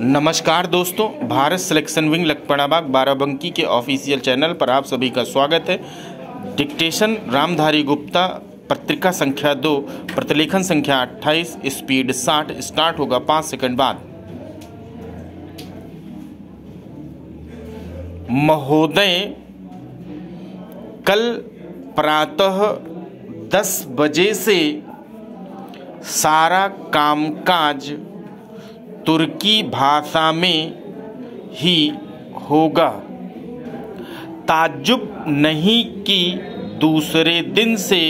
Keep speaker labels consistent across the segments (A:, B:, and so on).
A: नमस्कार दोस्तों, Bharat selection wing लखपणाबाग Barabanki के ऑफिशियल चैनल पर आप सभी का स्वागत है। डिक्टेशन रामधारी गुप्ता, पत्रिका संख्या 2, प्रतिलेखन संख्या 28, स्पीड 60। स्टार्ट होगा 5 सेकंड बाद। महोदय, कल प्रातः 10 बजे से सारा कामकाज तुर्की भाषा में ही होगा। ताज्जुब नहीं कि दूसरे दिन से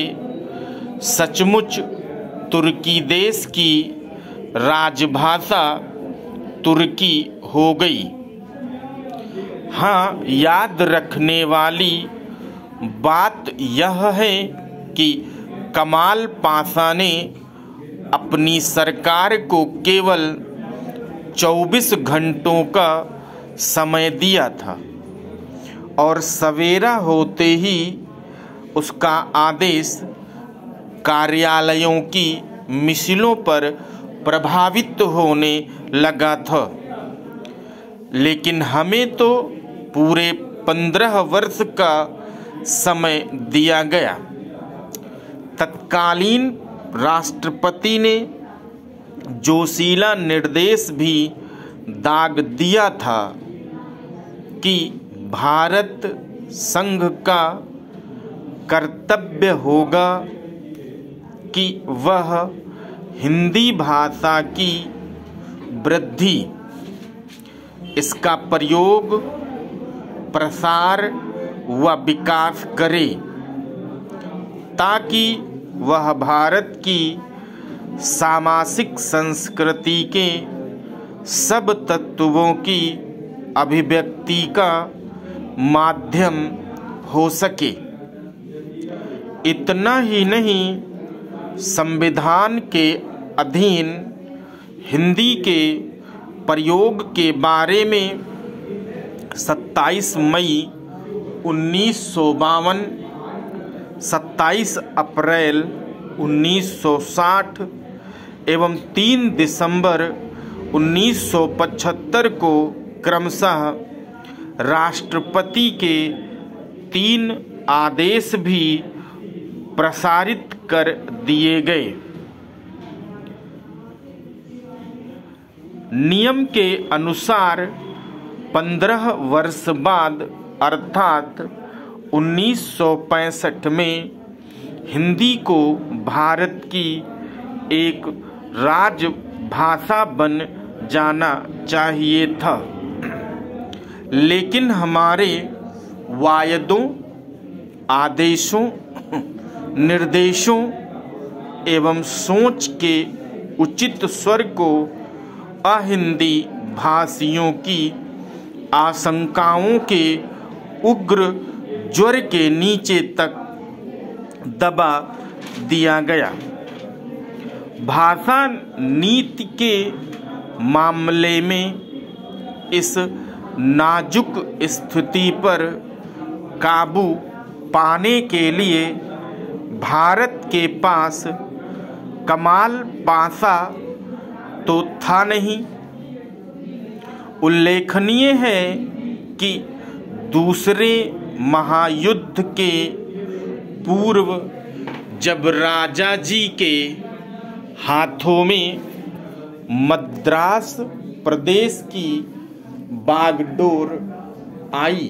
A: सचमुच तुर्की देश की राजभाषा तुर्की हो गई। हाँ, याद रखने वाली बात यह है कि कमाल पाशा ने अपनी सरकार को केवल 24 घंटों का समय दिया था और सवेरा होते ही उसका आदेश कार्यालयों की मिसालों पर प्रभावित होने लगा था। लेकिन हमें तो पूरे 15 वर्ष का समय दिया गया। तत्कालीन राष्ट्रपति ने जोशीला निर्देश भी दाग दिया था कि भारत संघ का कर्तव्य होगा कि वह हिंदी भाषा की वृद्धि, इसका प्रयोग, प्रसार व विकास करे, ताकि वह भारत की सामाजिक संस्कृति के सब तत्वों की अभिव्यक्ति का माध्यम हो सके। इतना ही नहीं, संविधान के अधीन हिंदी के प्रयोग के बारे में 27 मई 1952, 27 अप्रैल 1960 एवं 3 दिसंबर 1975 को क्रमशः राष्ट्रपति के 3 आदेश भी प्रसारित कर दिए गए। नियम के अनुसार 15 वर्ष बाद अर्थात 1965 में हिंदी को भारत की एक राजभाषा बन जाना चाहिए था। लेकिन हमारे वायदों, आदेशों, निर्देशों एवं सोच के उचित स्वर को अहिंदी भाषियों की आशंकाओं के उग्र ज्वर के नीचे तक दबा दिया गया। भाषा नीति के मामले में इस नाजुक स्थिति पर काबू पाने के लिए भारत के पास कमाल पाशा तो था नहीं। उल्लेखनीय है कि दूसरे महायुद्ध के पूर्व जब राजा जी के हाथों में मद्रास प्रदेश की बागडोर आई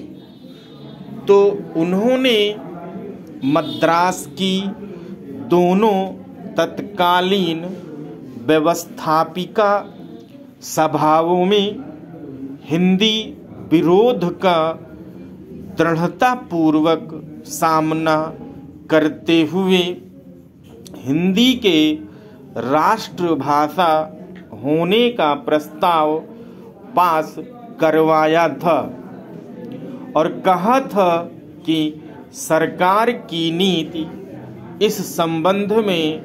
A: तो उन्होंने मद्रास की दोनों तत्कालीन व्यवस्थापिका सभाओं में हिंदी विरोध का दृढ़तापूर्वक सामना करते हुए हिंदी के राष्ट्रभाषा होने का प्रस्ताव पास करवाया था और कहा था कि सरकार की नीति इस संबंध में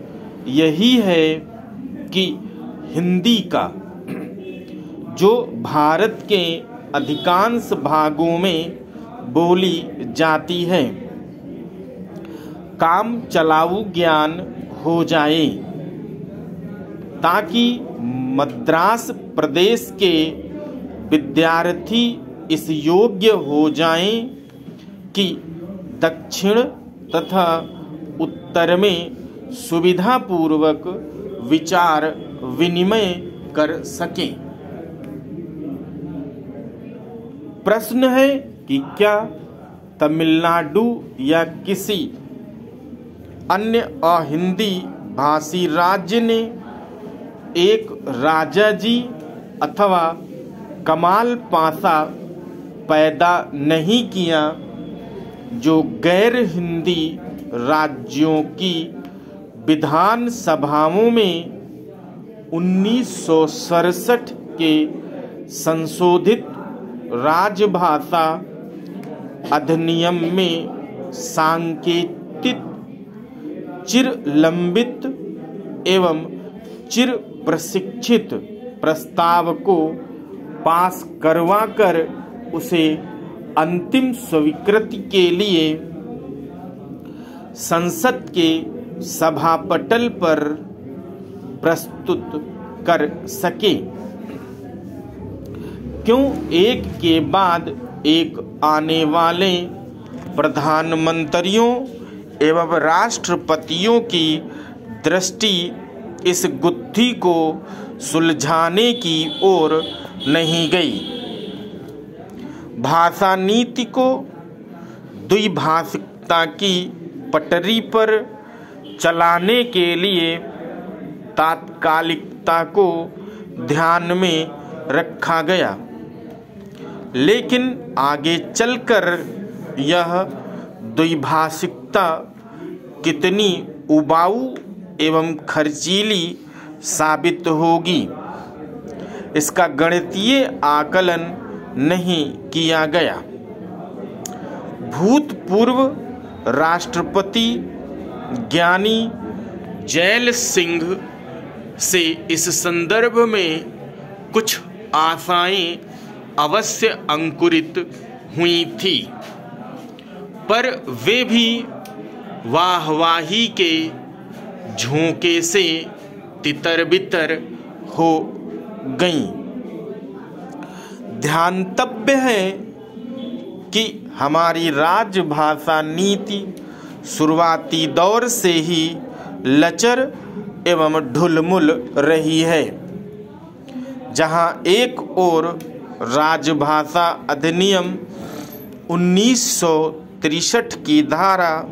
A: यही है कि हिंदी का, जो भारत के अधिकांश भागों में बोली जाती है, काम चलाऊ ज्ञान हो जाए, ताकि मद्रास प्रदेश के विद्यार्थी इस योग्य हो जाएं कि दक्षिण तथा उत्तर में सुविधापूर्वक विचार विनिमय कर सकें। प्रश्न है कि क्या तमिलनाडु या किसी अन्य अहिंदी भाषी राज्य ने एक राजाजी अथवा कमाल पाशा पैदा नहीं किया जो गैर हिंदी राज्यों की विधान सभाओं में 1967 के संशोधित राजभाषा अधिनियम में सांकेतिक चिर लंबित एवं चिर प्रशिक्षित प्रस्ताव को पास करवाकर उसे अंतिम स्वीकृति के लिए संसद के सभापटल पर प्रस्तुत कर सके। क्यों एक के बाद एक आने वाले प्रधानमंत्रियों एवं राष्ट्रपतियों की दृष्टि इस गुत्थी को सुलझाने की ओर नहीं गई। भाषा नीति को द्विभाषिकता की पटरी पर चलाने के लिए तात्कालिकता को ध्यान में रखा गया, लेकिन आगे चलकर यह द्विभाषिकता कितनी उबाऊ एवं खर्चीली साबित होगी, इसका गणितीय आकलन नहीं किया गया। भूतपूर्व राष्ट्रपति ज्ञानी जैल सिंह से इस संदर्भ में कुछ आशाएं अवश्य अंकुरित हुई थी, पर वे भी वाहवाही के झोंके से तितर-बितर हो गईं। ध्यातव्य है कि हमारी राजभाषा नीति शुरुआती दौर से ही लचर एवं ढुलमुल रही है। जहां एक ओर राजभाषा अधिनियम 1963 की धारा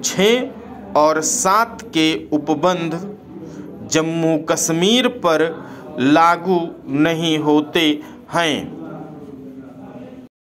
A: 6 और 7 के उपबंध जम्मू कश्मीर पर लागू नहीं होते हैं,